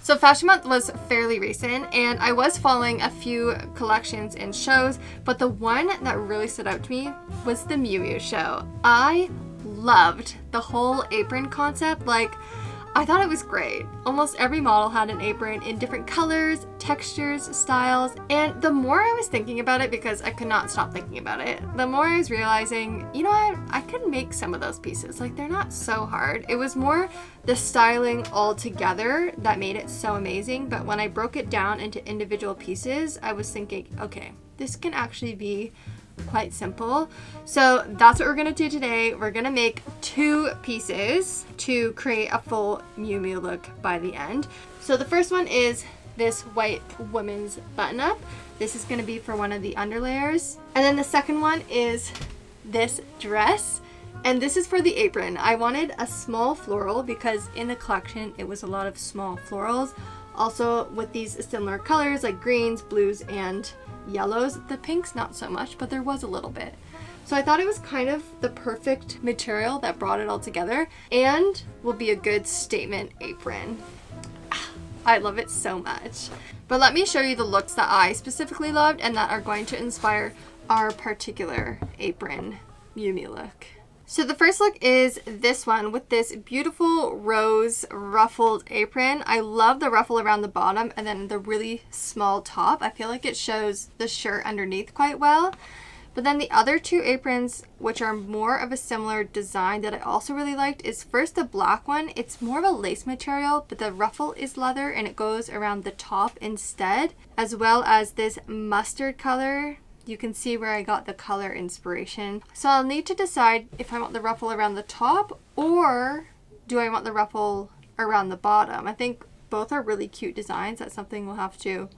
So Fashion Month was fairly recent, and I was following a few collections and shows, but the one that really stood out to me was the Miu Miu show. I loved the whole apron concept. Like, I thought it was great. Almost every model had an apron in different colors, textures, styles, and the more I was thinking about it, because I could not stop thinking about it, the more I was realizing, you know what, I could make some of those pieces. Like, they're not so hard. It was more the styling all together that made it so amazing, but when I broke it down into individual pieces, I was thinking, okay, this can actually be quite simple. So that's what we're gonna do today. We're gonna make 2 pieces to create a full Miu Miu look by the end. So the first one is this white women's button up. This is gonna be for one of the underlayers. And then the second one is this dress. And this is for the apron. I wanted a small floral because in the collection it was a lot of small florals. Also with these similar colors like greens, blues, and yellows. The pinks not so much, but there was a little bit. So I thought it was kind of the perfect material that brought it all together and will be a good statement apron. I love it so much. But let me show you the looks that I specifically loved and that are going to inspire our particular apron Miu Miu look. So the first look is this one with this beautiful rose ruffled apron. I love the ruffle around the bottom and then the really small top. I feel like it shows the shirt underneath quite well. But then the other 2 aprons, which are more of a similar design that I also really liked, is first the black one. It's more of a lace material, but the ruffle is leather and it goes around the top instead, as well as this mustard color. You can see where I got the color inspiration. So I'll need to decide if I want the ruffle around the top or do I want the ruffle around the bottom. I think both are really cute designs. That's something we'll have to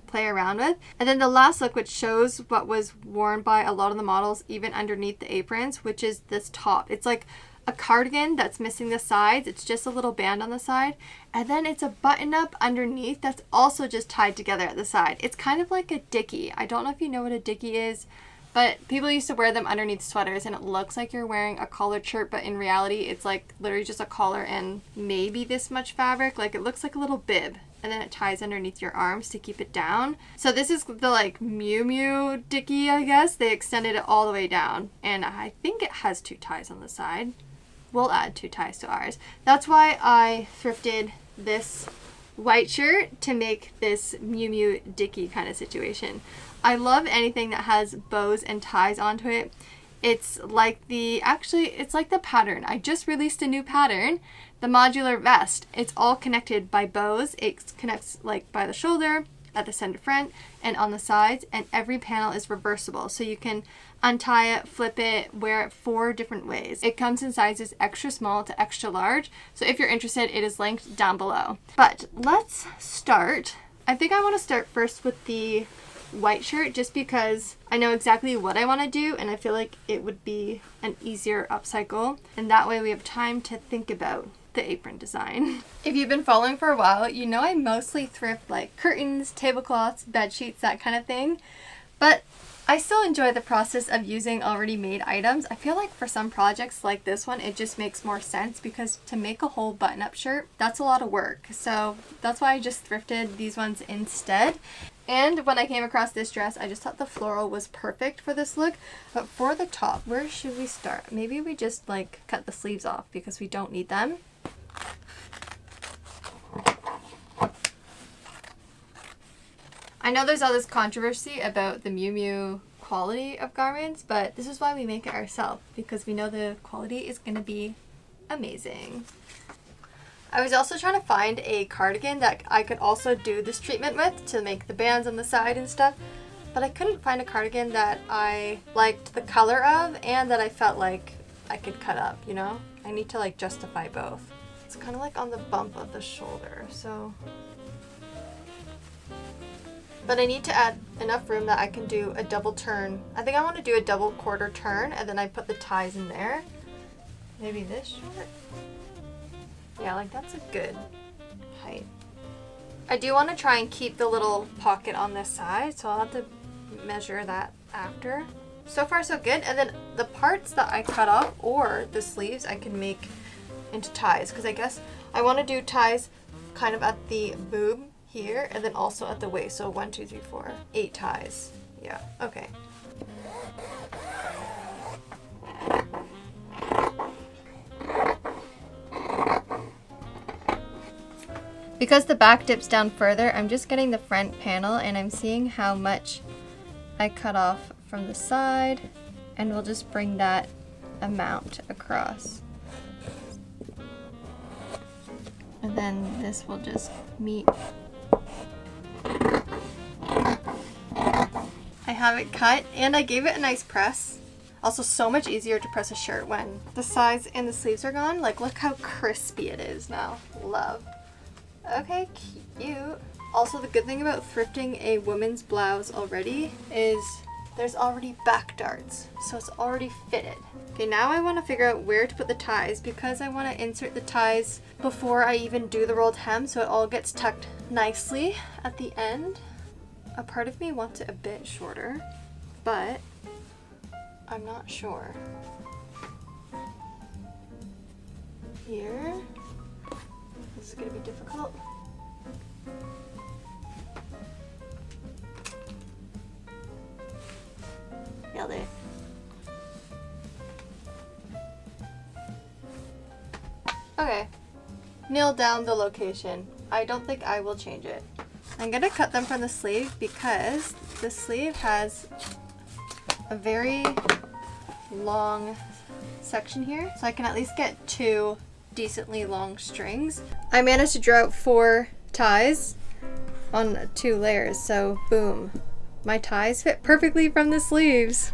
play around with. And then the last look, which shows what was worn by a lot of the models even underneath the aprons, which is this top. It's like a cardigan that's missing the sides. It's just a little band on the side, and then it's a button up underneath that's also just tied together at the side. It's kind of like a dickie. I don't know if you know what a dickie is, but people used to wear them underneath sweaters and it looks like you're wearing a collared shirt, but in reality it's like literally just a collar and maybe this much fabric. Like, it looks like a little bib and then it ties underneath your arms to keep it down. So this is the like Miu Miu dickie, I guess. They extended it all the way down and I think it has 2 ties on the side. We'll add 2 ties to ours. That's why I thrifted this white shirt to make this Miu Miu dickie kind of situation. I love anything that has bows and ties onto it. It's like the pattern. I just released a new pattern, the modular vest. It's all connected by bows. It connects like by the shoulder, at the center front, and on the sides, and every panel is reversible. So you can untie it, flip it, wear it 4 different ways. It comes in sizes extra small to extra large. So if you're interested, it is linked down below. But let's start. I think I want to start first with the white shirt just because I know exactly what I want to do and I feel like it would be an easier upcycle, and that way we have time to think about the apron design. If you've been following for a while, you know I mostly thrift like curtains, tablecloths, bed sheets, that kind of thing, but I still enjoy the process of using already made items. I feel like for some projects like this one, it just makes more sense because to make a whole button-up shirt, that's a lot of work. So that's why I just thrifted these ones instead. And when I came across this dress, I just thought the floral was perfect for this look. But for the top, where should we start? Maybe we just like cut the sleeves off because we don't need them. I know there's all this controversy about the Miu Miu quality of garments, but this is why we make it ourselves, because we know the quality is going to be amazing. I was also trying to find a cardigan that I could also do this treatment with to make the bands on the side and stuff, but I couldn't find a cardigan that I liked the color of and that I felt like I could cut up, you know? I need to like justify both. It's kind of like on the bump of the shoulder, so... But I need to add enough room that I can do a double turn. I think I want to do a double quarter turn and then I put the ties in there. Maybe this short? Yeah, like that's a good height. I do want to try and keep the little pocket on this side, so I'll have to measure that after. So far so good. And then the parts that I cut off or the sleeves I can make into ties, because I guess I want to do ties kind of at the boob here, and then also at the waist. So 1, 2, 3, 4, 8 ties. Yeah, okay. Because the back dips down further, I'm just getting the front panel and I'm seeing how much I cut off from the side, and we'll just bring that amount across. And then this will just meet. I have it cut and I gave it a nice press. Also so much easier to press a shirt when the sides and the sleeves are gone. Like, look how crispy it is now. Love. Okay, cute. Also, the good thing about thrifting a woman's blouse already is there's already back darts, so it's already fitted. Okay, now I want to figure out where to put the ties because I want to insert the ties before I even do the rolled hem, so it all gets tucked nicely at the end. A part of me wants it a bit shorter, but I'm not sure. Here. This is gonna be difficult. Nailed it. Okay. Nailed down the location. I don't think I will change it. I'm gonna cut them from the sleeve because the sleeve has a very long section here, so I can at least get 2 decently long strings. I managed to draw out 4 ties on 2 layers, so boom. My ties fit perfectly from the sleeves.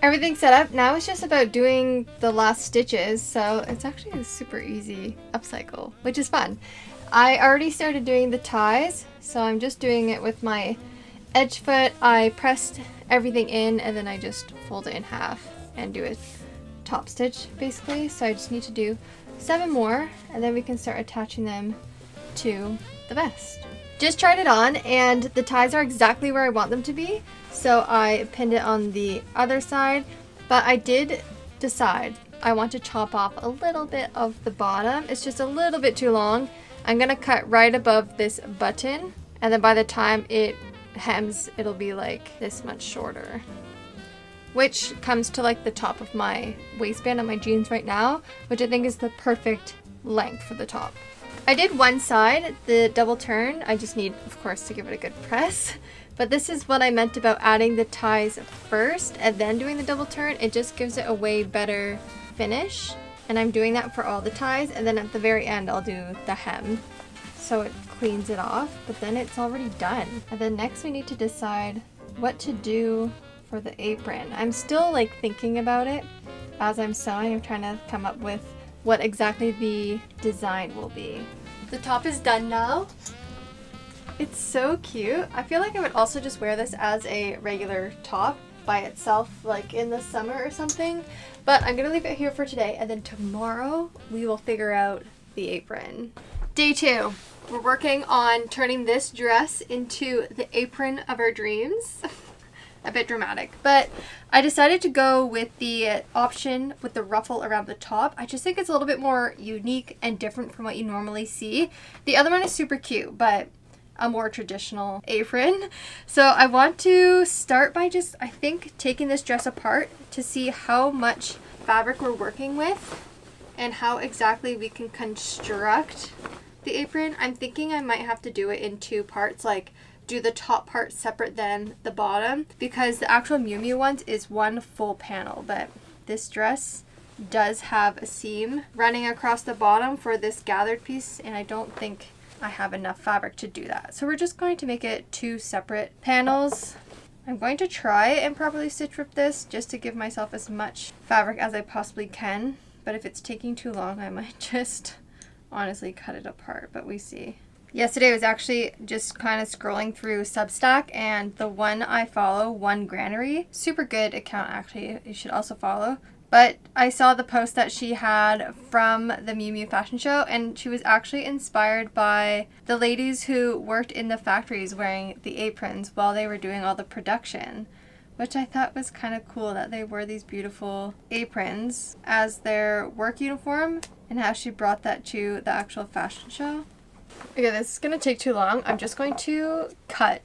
Everything's set up. Now it's just about doing the last stitches, so it's actually a super easy upcycle, which is fun. I already started doing the ties, so I'm just doing it with my edge foot. I pressed everything in and then I just fold it in half and do a top stitch basically. So I just need to do 7 more and then we can start attaching them to the vest. Just tried it on and the ties are exactly where I want them to be. So I pinned it on the other side, but I did decide I want to chop off a little bit of the bottom. It's just a little bit too long. I'm gonna cut right above this button, and then by the time it hems, it'll be like this much shorter, which comes to like the top of my waistband on my jeans right now, which I think is the perfect length for the top. I did one side, the double turn. I just need, of course, to give it a good press. But this is what I meant about adding the ties first and then doing the double turn. It just gives it a way better finish. And I'm doing that for all the ties. And then at the very end, I'll do the hem. So it cleans it off, but then it's already done. And then next we need to decide what to do for the apron. I'm still like thinking about it as I'm sewing. I'm trying to come up with what exactly the design will be. The top is done now. It's so cute. I feel like I would also just wear this as a regular top by itself, like in the summer or something. But I'm gonna leave it here for today, and then tomorrow we will figure out the apron. Day 2. We're working on turning this dress into the apron of our dreams. A bit dramatic, but I decided to go with the option with the ruffle around the top. I just think it's a little bit more unique and different from what you normally see. The other one is super cute, but a more traditional apron. So I want to start by just, I think, taking this dress apart to see how much fabric we're working with and how exactly we can construct the apron. I'm thinking I might have to do it in 2 parts, like do the top part separate than the bottom, because the actual miumiu ones is 1 full panel, but this dress does have a seam running across the bottom for this gathered piece, and I don't think I have enough fabric to do that. So we're just going to make it 2 separate panels. I'm going to try and properly stitch rip this just to give myself as much fabric as I possibly can, but if it's taking too long I might just honestly cut it apart, but we see. Yesterday I was actually just kind of scrolling through Substack, and the one I follow, One Granary, super good account actually, you should also follow. But I saw the post that she had from the Miu Miu fashion show, and she was actually inspired by the ladies who worked in the factories wearing the aprons while they were doing all the production, which I thought was kind of cool that they wore these beautiful aprons as their work uniform, and how she brought that to the actual fashion show. Okay, this is going to take too long. I'm just going to cut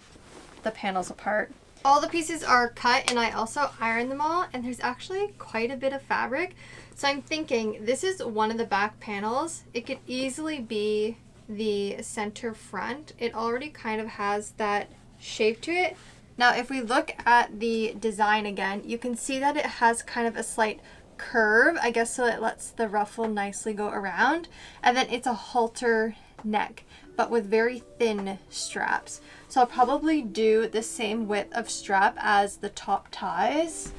the panels apart. All the pieces are cut, and I also ironed them all, and there's actually quite a bit of fabric. So I'm thinking this is one of the back panels. It could easily be the center front. It already kind of has that shape to it. Now, if we look at the design again, you can see that it has kind of a slight curve, I guess, so it lets the ruffle nicely go around. And then it's a halter neck, but with very thin straps. So I'll probably do the same width of strap as the top ties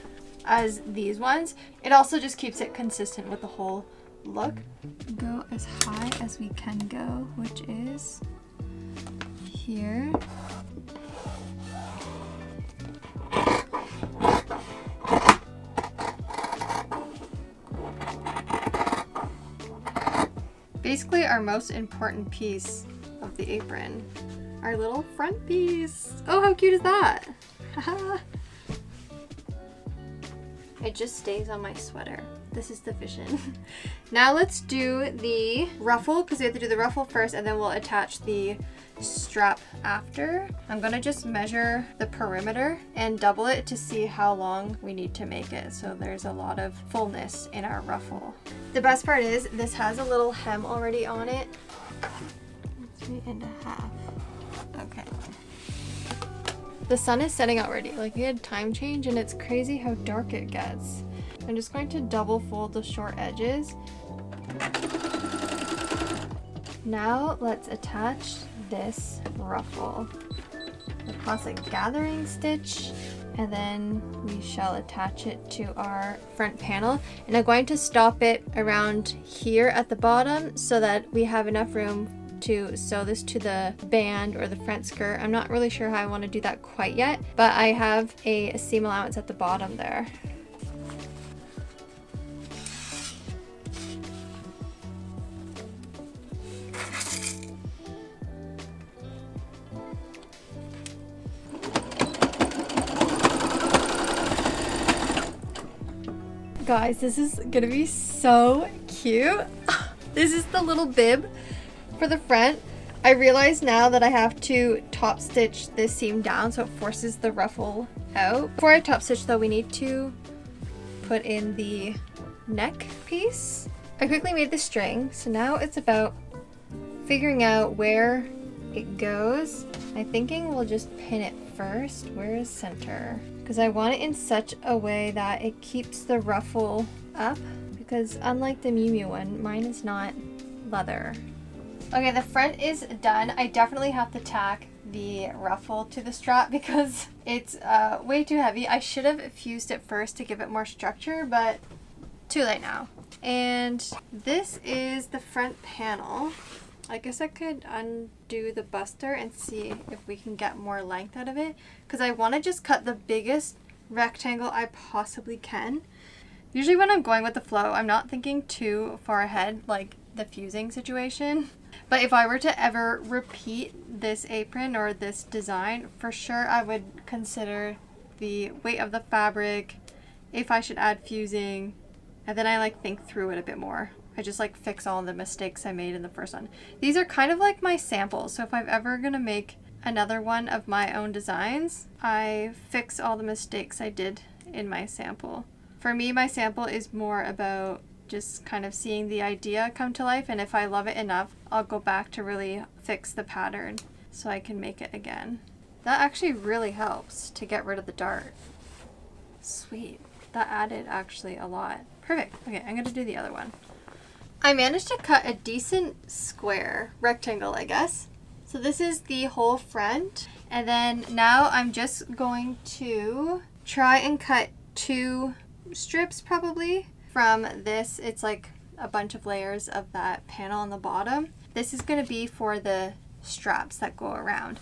as these ones. It also just keeps it consistent with the whole look. Go as high as we can go, which is here. Basically our most important piece of the apron, our little front piece. Oh, how cute is that? It just stays on my sweater. This is the vision. Now let's do the ruffle, because we have to do the ruffle first, and then we'll attach the strap after. I'm gonna just measure the perimeter and double it to see how long we need to make it, so there's a lot of fullness in our ruffle. The best part is this has a little hem already on it. 3.5. Okay. The sun is setting already. Like, we had time change, and it's crazy how dark it gets. I'm just going to double fold the short edges. Now let's attach this ruffle. The classic gathering stitch, and then we shall attach it to our front panel. And I'm going to stop it around here at the bottom so that we have enough room to sew this to the band or the front skirt. I'm not really sure how I want to do that quite yet, but I have a seam allowance at the bottom there. Guys, this is gonna be so cute. This is the little bib for the front. I realize now that I have to top stitch this seam down so it forces the ruffle out. Before I top stitch though, we need to put in the neck piece. I quickly made the string, so now it's about figuring out where it goes. I'm thinking we'll just pin it first. Where is center? Because I want it in such a way that it keeps the ruffle up, because unlike the Miu Miu one, mine is not leather. Okay, the front is done. I definitely have to tack the ruffle to the strap because it's way too heavy. I should have fused it first to give it more structure, but too late now. And this is the front panel. I guess I could undo the buster and see if we can get more length out of it, because I want to just cut the biggest rectangle I possibly can. Usually when I'm going with the flow, I'm not thinking too far ahead, like the fusing situation. But if I were to ever repeat this apron or this design, for sure I would consider the weight of the fabric, if I should add fusing, and then I like think through it a bit more. I just like fix all the mistakes I made in the first one. These are kind of like my samples, so if I'm ever gonna make another one of my own designs, I fix all the mistakes I did in my sample. For me, my sample is more about just kind of seeing the idea come to life, and if I love it enough, I'll go back to really fix the pattern so I can make it again. That actually really helps to get rid of the dart. Sweet. That added actually a lot. Perfect. Okay, I'm gonna do the other one. I managed to cut a decent square, rectangle I guess. So this is the whole front, and then now I'm just going to try and cut 2 strips probably from this. It's like a bunch of layers of that panel on the bottom. This is going to be for the straps that go around.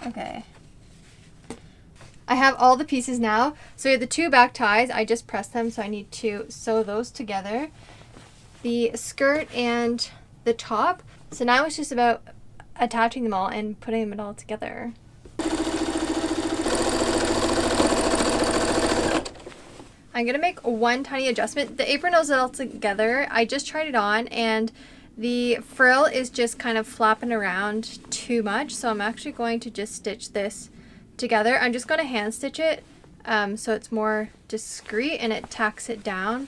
Okay. I have all the pieces now. So we have the 2 back ties. I just pressed them, so I need to sew those together. The skirt and the top. So now it's just about attaching them all and putting them all together. I'm gonna make one tiny adjustment. The apron knows it all together. I just tried it on and the frill is just kind of flapping around too much. So I'm actually going to just stitch this together. I'm just gonna hand stitch it so it's more discreet and it tacks it down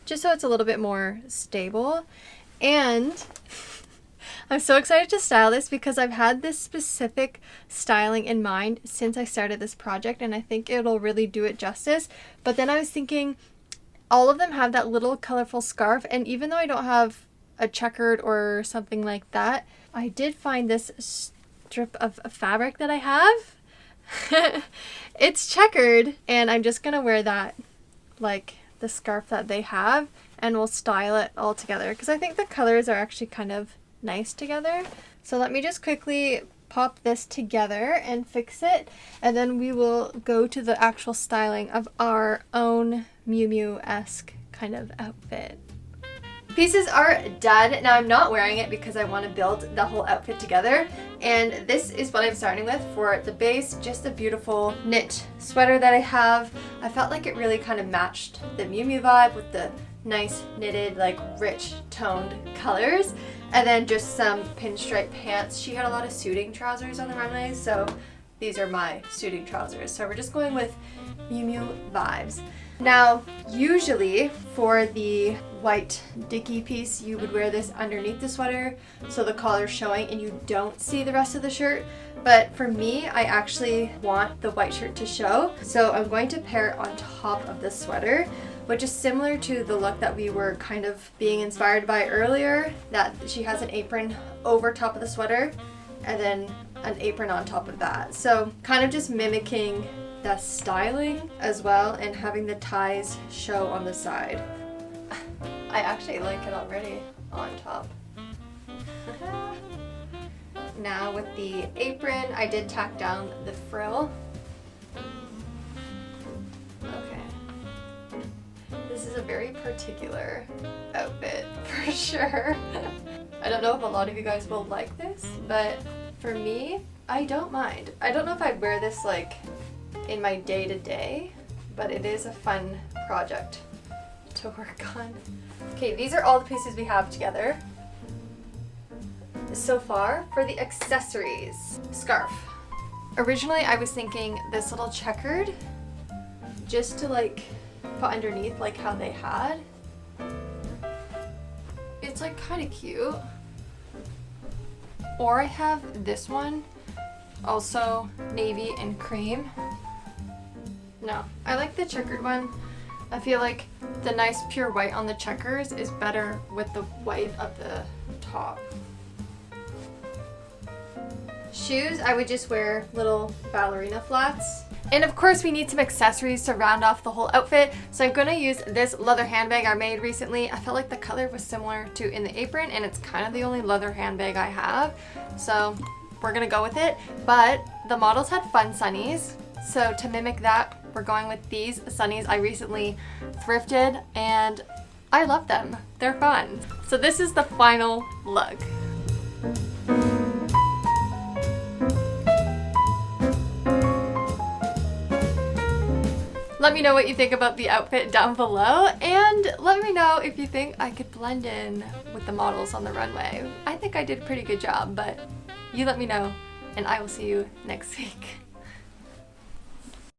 just so it's a little bit more stable. And I'm so excited to style this because I've had this specific styling in mind since I started this project and I think it'll really do it justice. But then I was thinking all of them have that little colorful scarf, and even though I don't have a checkered or something like that, I did find this strip of fabric that I have. It's checkered and I'm just gonna wear that like the scarf that they have and we'll style it all together because I think the colors are actually kind of nice together. So let me just quickly pop this together and fix it, and then we will go to the actual styling of our own Miu Miu-esque kind of outfit. Pieces are done. Now I'm not wearing it because I want to build the whole outfit together, and this is what I'm starting with for the base. Just a beautiful knit sweater that I have. I felt like it really kind of matched the Miu Miu vibe with the nice knitted, like rich toned colors, and then just some pinstripe pants. She had a lot of suiting trousers on the runway, so these are my suiting trousers. So we're just going with Miu Miu vibes. Now, usually for the white dicky piece, you would wear this underneath the sweater so the collar's showing and you don't see the rest of the shirt. But for me, I actually want the white shirt to show, so I'm going to pair it on top of the sweater, which is similar to the look that we were kind of being inspired by earlier, that she has an apron over top of the sweater and then an apron on top of that. So kind of just mimicking the styling as well and having the ties show on the side. I actually like it already on top. Now with the apron, I did tack down the frill. Okay. This is a very particular outfit for sure. I don't know if a lot of you guys will like this, but for me, I don't mind. I don't know if I'd wear this like in my day-to-day, but it is a fun project to work on. Okay, these are all the pieces we have together so far. For the accessories, scarf. Originally I was thinking this little checkered just to like put underneath like how they had. It's like kind of cute. Or I have this one, also navy and cream. No, I like the checkered one. I feel like the nice pure white on the checkers is better with the white of the top. Shoes, I would just wear little ballerina flats. And of course we need some accessories to round off the whole outfit. So I'm gonna use this leather handbag I made recently. I felt like the color was similar to in the apron and it's kind of the only leather handbag I have. So we're gonna go with it. But the models had fun sunnies. So to mimic that, we're going with these sunnies I recently thrifted and I love them. They're fun. So this is the final look. Let me know what you think about the outfit down below, and let me know if you think I could blend in with the models on the runway. I think I did a pretty good job, but you let me know, and I will see you next week.